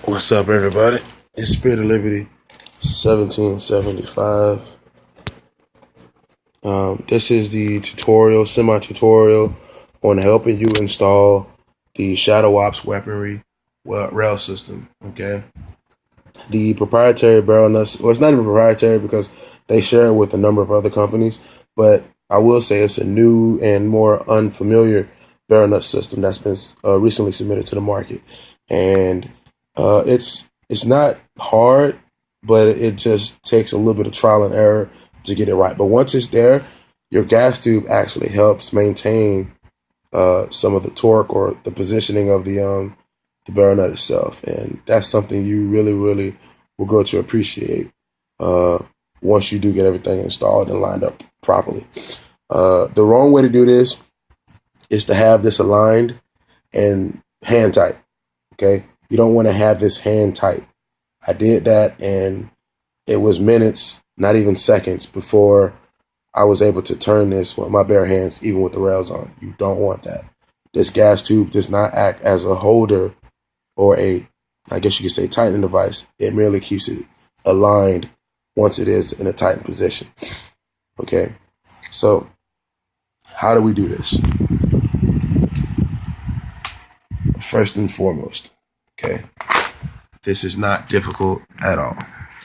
What's up, everybody? It's Spirit of Liberty 1775. This is the semi-tutorial on helping you install the Shadow Ops weaponry rail system, okay? The proprietary barrel nuts, well, it's not even proprietary because they share it with a number of other companies, but I will say it's a new and more unfamiliar barrel nut system that's been recently submitted to the market. And it's not hard, but it just takes a little bit of trial and error to get it right. But once it's there, your gas tube actually helps maintain some of the torque or the positioning of the barrel nut itself, and that's something you really will grow to appreciate once you do get everything installed and lined up properly. The wrong way to do this is to have this aligned and hand tight. Okay, you don't want to have this hand tight. I did that, and it was minutes, not even seconds, before I was able to turn this with my bare hands, even with the rails on. You don't want that. This gas tube does not act as a holder or I guess you could say, tightening device. It merely keeps it aligned once it is in a tightened position. Okay, so how do we do this? First and foremost, okay, this is not difficult at all.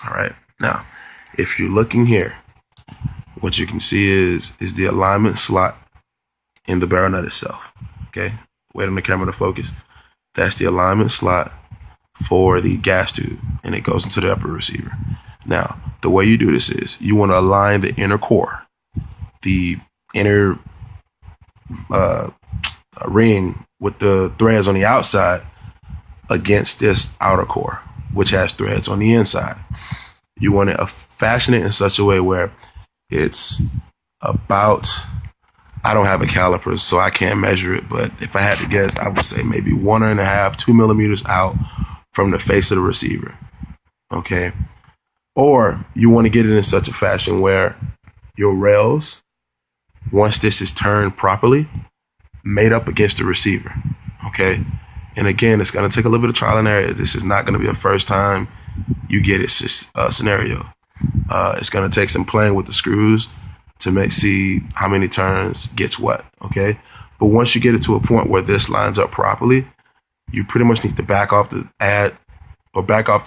All right, now, if you're looking here, what you can see is the alignment slot in the barrel nut itself. Okay, wait on the camera to focus. That's the alignment slot for the gas tube, and it goes into the upper receiver. Now, the way you do this is you want to align the inner core, the inner ring with the threads on the outside, against this outer core, which has threads on the inside. You want to fashion it in such a way where it's about, I don't have a caliper, so I can't measure it, but if I had to guess, I would say maybe 1.5, 2 millimeters out from the face of the receiver. Okay. Or you want to get it in such a fashion where your rails, once this is turned properly, made up against the receiver. Okay. And again, it's going to take a little bit of trial and error. This is not going to be a first time you get it scenario. It's going to take some playing with the screws to see how many turns gets what, okay? But once you get it to a point where this lines up properly, you pretty much need to back off the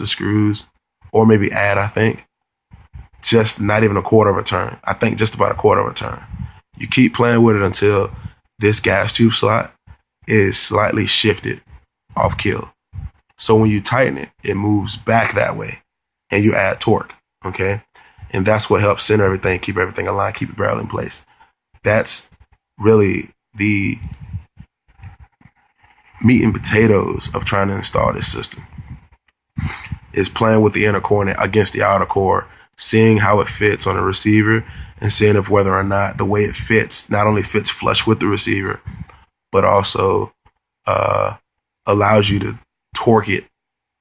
screws, or maybe add, I think, just not even a quarter of a turn. I think just about a quarter of a turn. You keep playing with it until this gas tube slot is slightly shifted off kill. So when you tighten it, it moves back that way, and you add torque, okay? And that's what helps center everything, keep everything aligned, keep the barrel in place. That's really the meat and potatoes of trying to install this system, is playing with the inner core against the outer core, seeing how it fits on the receiver, and seeing if whether or not the way it fits not only fits flush with the receiver, but also allows you to torque it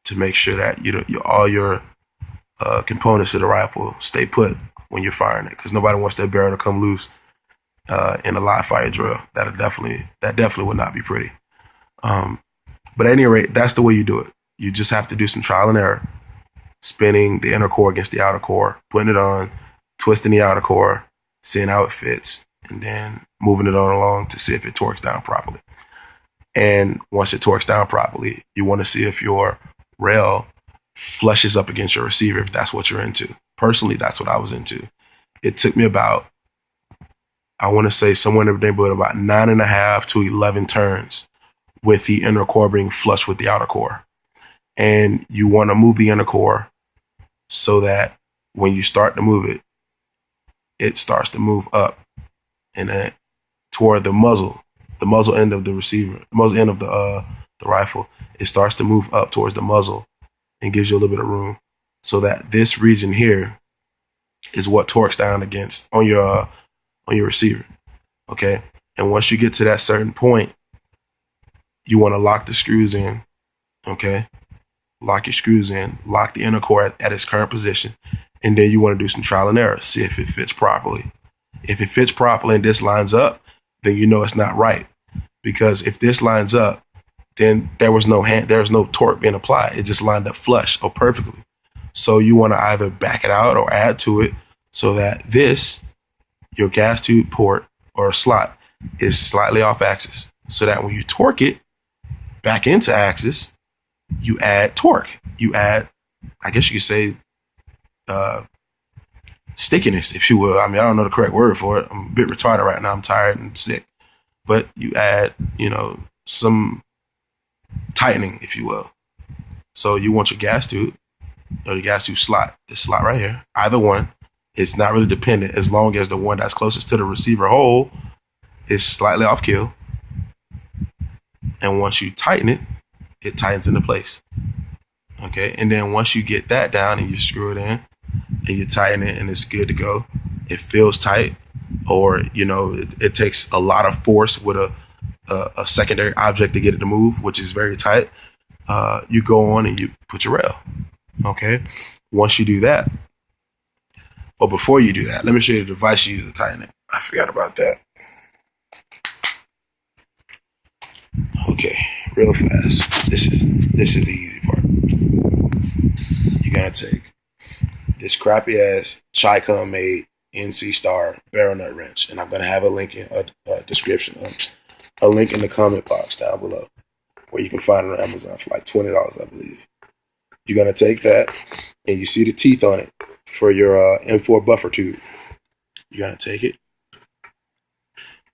to make sure that all your components of the rifle stay put when you're firing it, because nobody wants that barrel to come loose in a live fire drill. That definitely would not be pretty. But at any rate, that's the way you do it. You just have to do some trial and error, spinning the inner core against the outer core, putting it on, twisting the outer core, seeing how it fits, and then moving it on along to see if it torques down properly. And once it torques down properly, you want to see if your rail flushes up against your receiver, if that's what you're into. Personally, that's what I was into. It took me about, I want to say somewhere in the neighborhood about 9.5 to 11 turns with the inner core being flush with the outer core. And you want to move the inner core so that when you start to move it, it starts to move up and then toward the muzzle end of the receiver, the muzzle end of the rifle. It starts to move up towards the muzzle and gives you a little bit of room, so that this region here is what torques down against on your receiver. Okay. And once you get to that certain point, you want to lock the screws in. Okay. Lock your screws in, lock the inner core at its current position. And then you want to do some trial and error, see if it fits properly. If it fits properly and this lines up, then you know it's not right. Because if this lines up, then there was no torque being applied. It just lined up flush or perfectly. So you want to either back it out or add to it so that your gas tube port or slot, is slightly off axis. So that when you torque it back into axis, you add torque. You add, I guess you could say, stickiness, if you will. I mean, I don't know the correct word for it. I'm a bit retarded right now. I'm tired and sick. But you add, some tightening, if you will. So you want your gas tube or the gas tube slot, this slot right here, either one. It's not really dependent as long as the one that's closest to the receiver hole is slightly off kill. And once you tighten it, it tightens into place. Okay. And then once you get that down and you screw it in and you tighten it and it's good to go, it feels tight, or, it takes a lot of force with a secondary object to get it to move, which is very tight. You go on and you put your rail. Okay. Once you do that, or before you do that, let me show you the device you use to tighten it. I forgot about that. Okay, real fast. This is the easy part. You gotta take this crappy ass Chicom made NC Star barrel nut wrench, and I'm gonna have a link in a description, a link in the comment box down below, where you can find it on Amazon for like $20, I believe. You're gonna take that, and you see the teeth on it for your M4 buffer tube. You're gonna take it.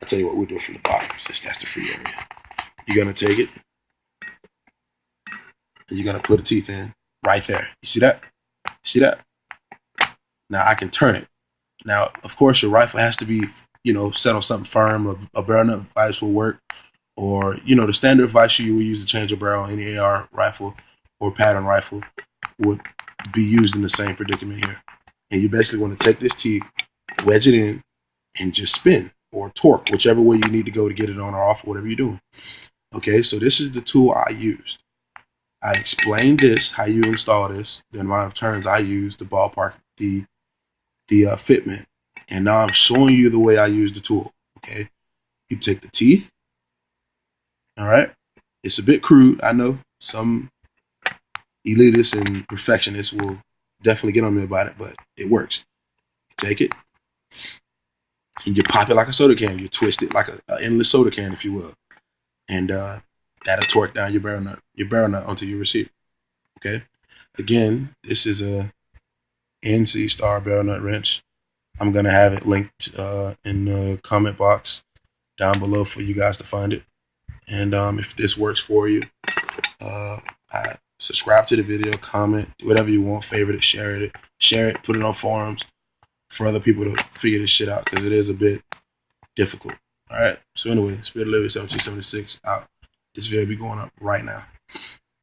I'll tell you what we'll do from the bottom, since that's the free area. You're gonna take it, and you're gonna put the teeth in right there. You see that? See that? Now I can turn it. Now, of course, your rifle has to be, set on something firm. A barrel nut vise will work, or the standard vise you will use to change a barrel in any AR rifle or pattern rifle would be used in the same predicament here. And you basically want to take this teeth, wedge it in, and just spin or torque, whichever way you need to go to get it on or off, whatever you're doing. Okay, so this is the tool I used. I explained this, how you install this, the amount of turns I used, the ballpark, the fitment, and now I'm showing you the way I use the tool. Okay, you take the teeth. All right, it's a bit crude. I know some elitists and perfectionists will definitely get on me about it, but it works. You take it, and you pop it like a soda can. You twist it like an endless soda can, if you will, and that'll torque down your barrel nut onto your receiver. Okay. Again, this is a NC Star barrel nut wrench. I'm gonna have it linked in the comment box down below for you guys to find it. And if this works for you, I subscribe to the video, comment, do whatever you want, favorite it, share it, put it on forums for other people to figure this shit out, because it is a bit difficult. All right. So anyway, Spirit of Liberty 1776 out. This video will be going up right now.